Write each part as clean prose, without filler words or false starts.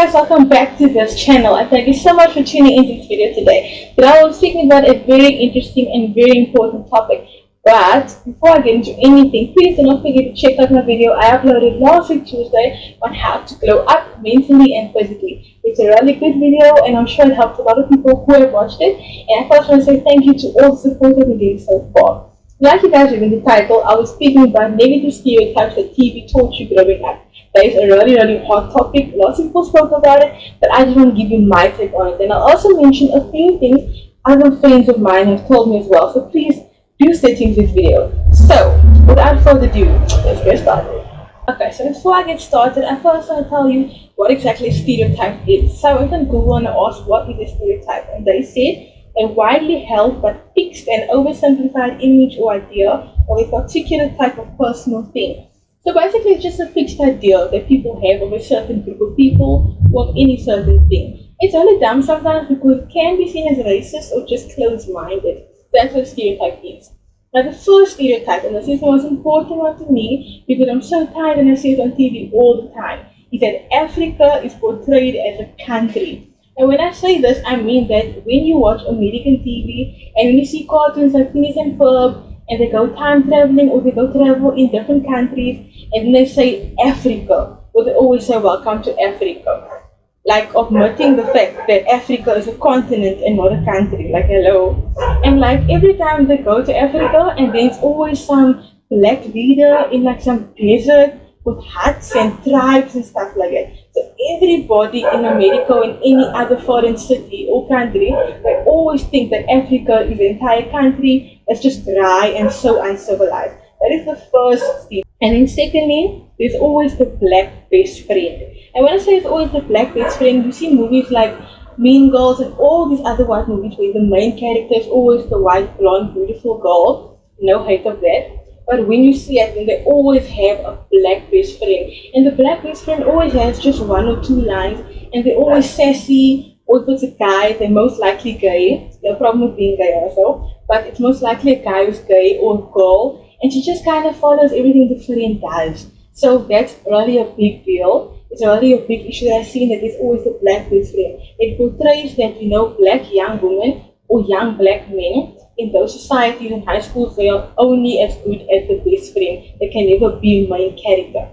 guys, welcome back to this channel and thank you so much for tuning into this video today. Today I was speaking about a very interesting and very important topic. But before I get into anything, please do not forget to check out my video I uploaded last week Tuesday on how to glow up mentally and physically. It's a really good video and I'm sure it helped a lot of people who have watched it. And I first want to say thank you to all the support I've been getting so far. Like you guys read in the title, I was speaking about negative stereotypes that TV taught you growing up. That is a really hot topic. Lots of people spoke about it, but I just want to give you my take on it. And I'll also mention a few things other friends of mine have told me as well. So please do stay tuned to this video. So, without further ado, let's get started. Okay, so before I get started, I first want to tell you what exactly a stereotype is. So I went on Google and asked what is a stereotype, and they said a widely held but fixed and oversimplified image or idea of a particular type of person or thing. So basically it's just a fixed idea that people have of a certain group of people or of any certain thing. It's only dumb sometimes because it can be seen as racist or just closed-minded. That's what a stereotype is. Now the first stereotype, and this is the most important one to me because I'm so tired and I see it on TV all the time, is that Africa is portrayed as a country. And when I say this, I mean that when you watch American TV and when you see cartoons like Phineas and Ferb and they go time traveling or they go travel in different countries and then they say Africa, or they always say welcome to Africa, like omitting the fact that Africa is a continent and not a country, like hello. And like every time they go to Africa and there's always some black leader in like some desert with huts and tribes and stuff like that. So everybody in America or in any other foreign city or country, they always think that Africa is the entire country that's just dry and so uncivilized. That is the first thing. And then secondly, there's always the black best friend. And when I say it's always the black best friend, you see movies like Mean Girls and all these other white movies where the main character is always the white, blonde, beautiful girl. No hate of that. But when you see it, then they always have a black best friend. And the black best friend always has just one or two lines. And they're always sassy. Or if it's a guy, they're most likely gay. No problem with being gay also. But it's most likely a guy who's gay or a girl. And she just kind of follows everything the friend does. So that's really a big deal. It's really a big issue that I've seen, that there's always the black best friend. It portrays that, black young women or young black men in those societies and high schools, they are only as good as the best friend. They can never be main character.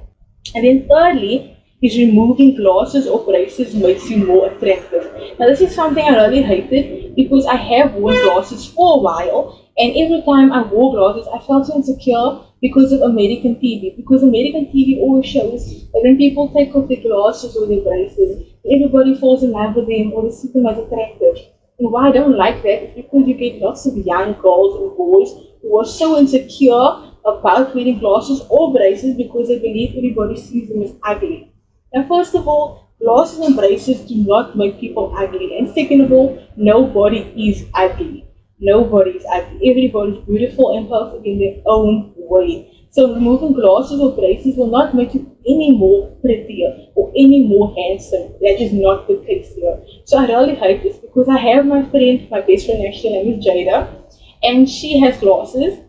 And then thirdly, is removing glasses or braces makes you more attractive. Now this is something I really hated because I have worn glasses for a while, and every time I wore glasses I felt so insecure because of American TV. Because American TV always shows that when people take off their glasses or their braces, everybody falls in love with them or they see them as attractive. And why I don't like that is because you get lots of young girls and boys who are so insecure about wearing glasses or braces because they believe everybody sees them as ugly. Now first of all, glasses and braces do not make people ugly. And second of all, nobody is ugly. Nobody is ugly. Everybody is beautiful and perfect in their own way. So removing glasses or braces will not make you any more prettier or any more handsome. That is not the case here. So I really hate this because I have my friend, my best friend actually, her name is Jada, and she has glasses,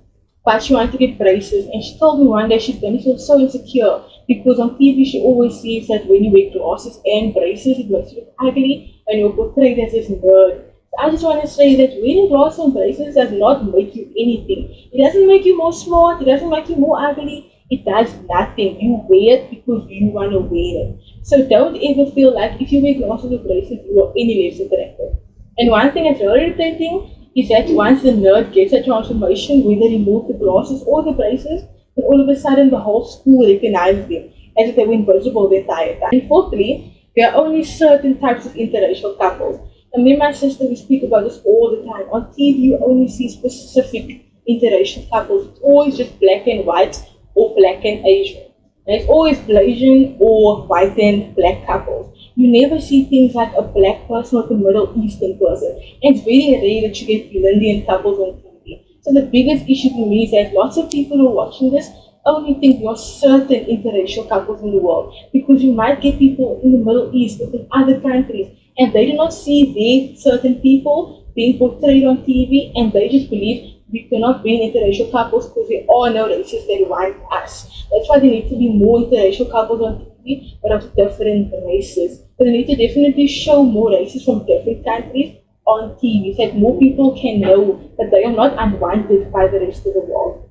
but she wanted to get braces. And she told me one day she's going to feel so insecure because on TV she always sees that when you wear glasses and braces, it makes you look ugly and you're portrayed as this nerd. I just want to say that wearing glasses and braces does not make you anything. It doesn't make you more smart, it doesn't make you more ugly, it does nothing. You wear it because you want to wear it. So don't ever feel like if you wear glasses or braces, you are any less attractive. And one thing that's very irritating is that once the nerd gets a transformation, whether they remove the glasses or the braces, then all of a sudden the whole school recognizes them as if they were invisible the entire time. And fourthly, there are only certain types of interracial couples. And me and my sister, we speak about this all the time. On TV, you only see specific interracial couples. It's always just black and white or black and Asian. And it's always Blasian or white and black couples. You never see things like a black person or a Middle Eastern person. And it's very rare that you get Indian couples on TV. So the biggest issue for me is that lots of people who are watching this only think there are certain interracial couples in the world. Because you might get people in the Middle East or in other countries, and they do not see their certain people being portrayed on TV, and they just believe we cannot be interracial couples because there are no races that want us. That's why there need to be more interracial couples on TV country, but of different races. So they need to definitely show more races from different countries on TV so that more people can know that they are not unwanted by the rest of the world.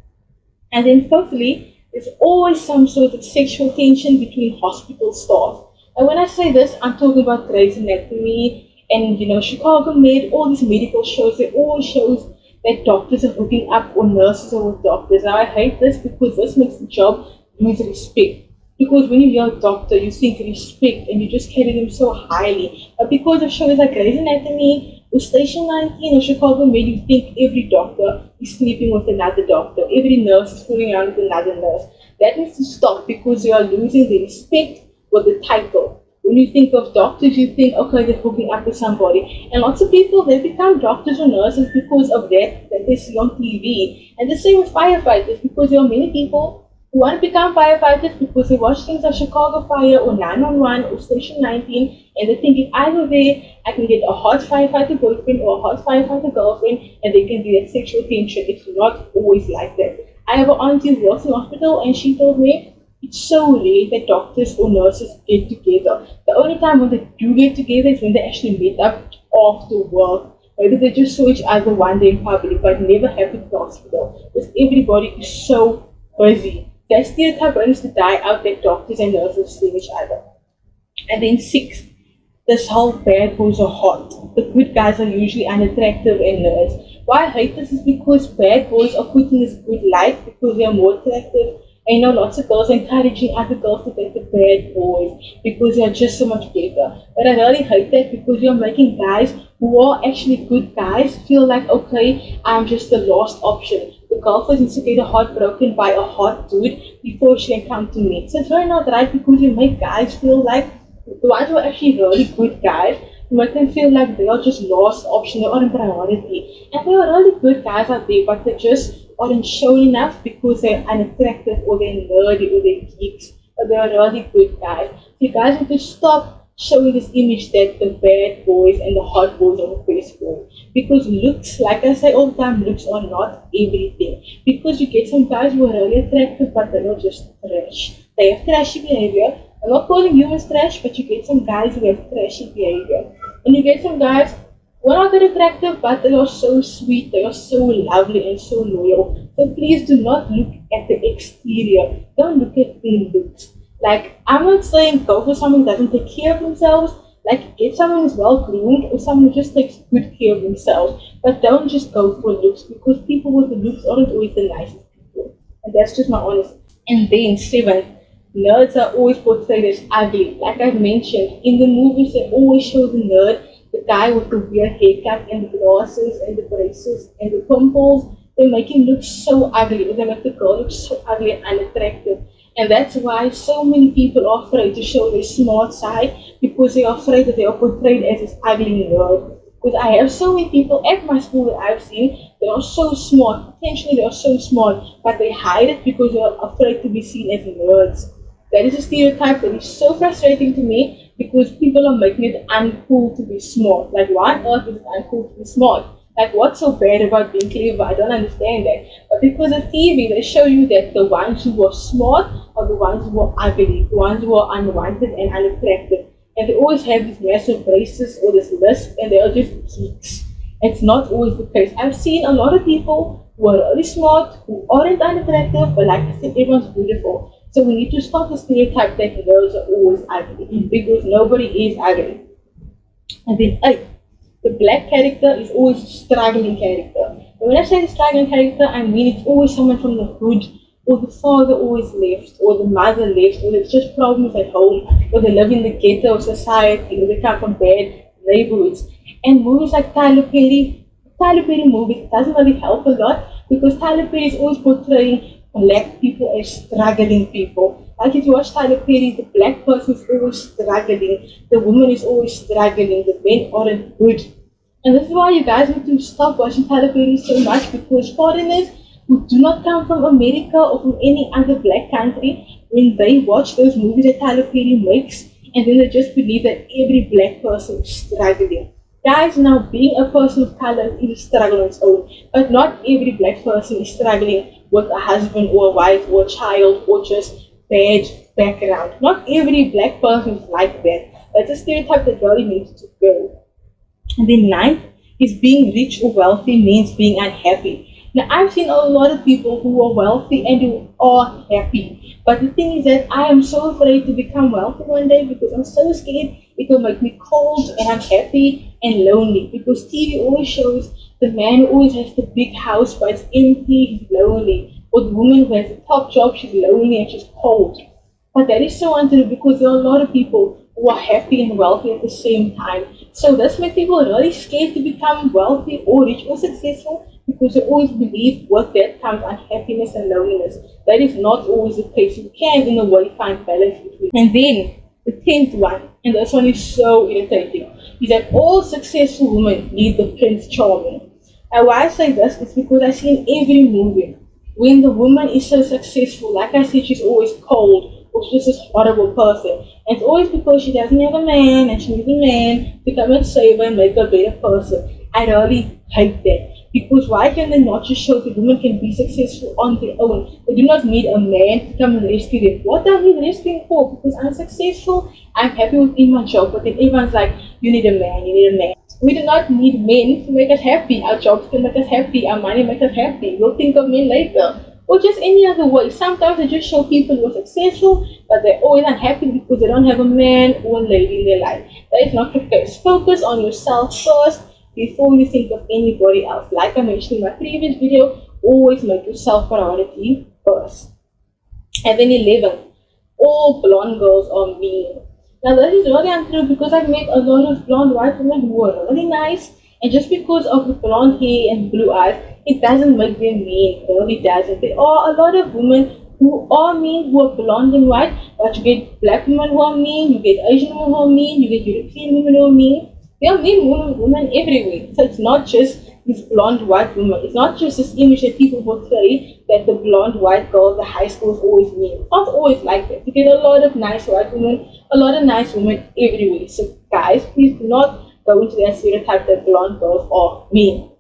And then thirdly, there's always some sort of sexual tension between hospital staff. And when I say this, I'm talking about Grey's Anatomy and Chicago Med, all these medical shows. They all shows that doctors are hooking up or nurses are with doctors. Now I hate this because this makes the job lose respect. Because when you hear doctor, you think respect and you just carry them so highly. But because of shows like Grey's Anatomy or Station 19 or Chicago Med, you think every doctor is sleeping with another doctor. Every nurse is fooling around with another nurse. That needs to stop because you are losing the respect with the title. When you think of doctors, you think, okay, they're hooking up with somebody. And lots of people, they become doctors or nurses because of that they see on TV. And the same with firefighters, because there are many people who want to become firefighters because they watch things like Chicago Fire or 911 or Station 19, and they think if I go there, I can get a hot firefighter boyfriend or a hot firefighter girlfriend, and they can be that sexual tension. It's not always like that. I have an auntie who works in the hospital, and she told me it's so rare that doctors or nurses get together. The only time when they do get together is when they actually meet up after work. Maybe they just saw each other one day in public, but never happened in the hospital because everybody is so busy. That stereotype needs to die out that doctors and nurses see each other. And then six, this whole bad boys are hot. The good guys are usually unattractive and nerds. Why I hate this is because bad boys are put in this good light because they are more attractive. And lots of girls are encouraging other girls to take the bad boys because they are just so much better. But I really hate that because you're making guys who are actually good guys feel like, okay, I'm just the last option. The girlfriend needs to get her heart broken by a hot dude before she can come to me. So it's really not right because you make guys feel like the ones who are actually really good guys, you make them feel like they are just last option, they aren't priority. And there are really good guys out there, but they just aren't shown enough because they're unattractive or they're nerdy or they're geeks, but they're really good guys. So you guys need to stop showing this image that the bad boys and the hot boys are the best boys. Because looks, like I say all the time, looks are not everything. Because you get some guys who are really attractive, but they're not just trash. They have trashy behavior. I'm not calling humans trash, but you get some guys who have trashy behavior. And you get some guys who are not that attractive, but they are so sweet, they are so lovely and so loyal. So please do not look at the exterior. Don't look at their looks. Like, I'm not saying go for someone who doesn't take care of themselves. Like, get someone who's well groomed or someone who just takes good care of themselves. But don't just go for looks because people with the looks aren't always the nicest people. And that's just my honest. And then, seventh, nerds are always portrayed as ugly. Like I've mentioned, in the movies they always show the nerd, the guy with the weird haircut and the glasses and the braces and the pimples. They make him look so ugly, or they make the girl look so ugly and unattractive. And that's why so many people are afraid to show their smart side because they are afraid that they are portrayed as this ugly nerd. Because I have so many people at my school that I've seen, they are so smart, potentially they are so smart, but they hide it because they are afraid to be seen as nerds. That is a stereotype that is so frustrating to me because people are making it uncool to be smart. Like, why on earth is it uncool to be smart? Like, what's so bad about being clever? I don't understand that. But because of TV, they show you that the ones who are smart are the ones who are ugly, the ones who are unwanted and unattractive. And they always have these massive braces or this lisp, and they are just geeks. It's not always the case. I've seen a lot of people who are really smart, who aren't unattractive, but like I said, everyone's beautiful. So we need to stop the stereotype that girls are always ugly, because nobody is ugly. And then 8. The black character is always a struggling character. And when I say struggling character, I mean it's always someone from the hood, or the father always left, or the mother left, or there's just problems at home, or they live in the ghetto of society, or they come from bad neighborhoods. And movies like Tyler Perry movies doesn't really help a lot because Tyler Perry is always portraying black people as struggling people. Like if you watch Tyler Perry, the black person is always struggling, the woman is always struggling, the men aren't good. And this is why you guys need to stop watching Tyler Perry so much, because foreigners who do not come from America or from any other black country, when they watch those movies that Tyler Perry makes, and then they just believe that every black person is struggling. Guys, now being a person of color is a struggle on its own, but not every black person is struggling with a husband or a wife or a child or just bad background. Not every black person is like that. That's a stereotype that really needs to go. And then ninth is being rich or wealthy means being unhappy. Now I've seen a lot of people who are wealthy and who are happy. But the thing is that I am so afraid to become wealthy one day because I'm so scared it will make me cold and unhappy and lonely. Because TV always shows the man who always has the big house but it's empty, he's lonely. Or the woman who has the top job, she's lonely and she's cold. But that is so untrue because there are a lot of people who are happy and wealthy at the same time. So this makes people really scared to become wealthy or rich or successful because they always believe with that comes unhappiness and loneliness. That is not always the case. You can in a way find balance between. And then the 10th one, and this one is so irritating, is that all successful women need the Prince Charming. And why I say this is because I see in every movie when the woman is so successful, like I said, she's always cold or she's just this horrible person. And it's always because she doesn't have a man and she needs a man to come and save her and make her a better person. I really hate that. Because why can they not just show that women can be successful on their own? They do not need a man to come and rescue them. What do I need rescuing for? Because I'm successful, I'm happy within my job, but then everyone's like, you need a man, you need a man. We do not need men to make us happy. Our jobs can make us happy, our money makes us happy. We'll think of men later. Or just any other way. Sometimes they just show people who are successful, but they're always unhappy because they don't have a man or a lady in their life. That is not the case. Focus on yourself first before you think of anybody else. Like I mentioned in my previous video, always make yourself priority first. And then 11, all blonde girls are mean. Now that is really untrue because I've met a lot of blonde white women who are really nice, and just because of the blonde hair and blue eyes, it doesn't make them mean. It really doesn't. There are a lot of women who are mean, who are blonde and white, but you get black women who are mean, you get Asian women who are mean, you get European women who are mean. There are mean women everywhere. So it's not just this blonde white woman. It's not just this image that people portray that the blonde white girl, the high school is always mean. It's not always like that. You get a lot of nice white women, a lot of nice women everywhere. So guys, please do not go into that stereotype that blonde girls are mean.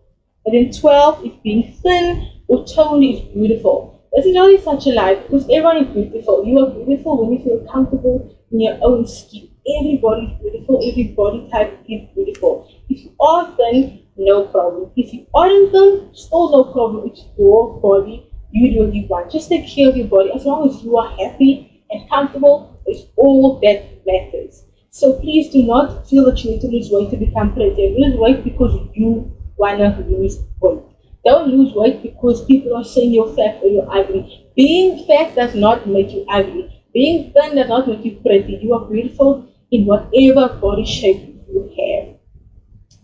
And then 12 is being thin or toned is beautiful. This is really such a lie because everyone is beautiful. You are beautiful when you feel comfortable in your own skin. Everybody is beautiful, every body type is beautiful. If you are thin, no problem. If you aren't thin, still no problem. It's your body, you do what you want. Just take care of your body. As long as you are happy and comfortable, it's all that matters. So please do not feel that you need to lose weight to become pretty. Lose weight because you wanna lose weight. Don't lose weight because people are saying you're fat or you're ugly. Being fat does not make you ugly. Being thin does not make you pretty. You are beautiful in whatever body shape you have.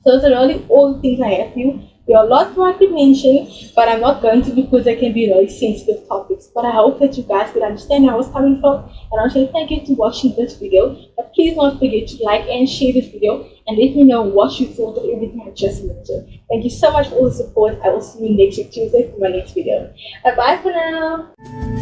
So those are really all the things I have for you. There are lots more I could mention, but I'm not going to because they can be really sensitive topics. But I hope that you guys could understand where I was coming from. And I'll say thank you for watching this video. But please don't forget to like and share this video and let me know what you thought of everything I just mentioned. Thank you so much for all the support. I will see you next week Tuesday for my next video. Bye bye for now.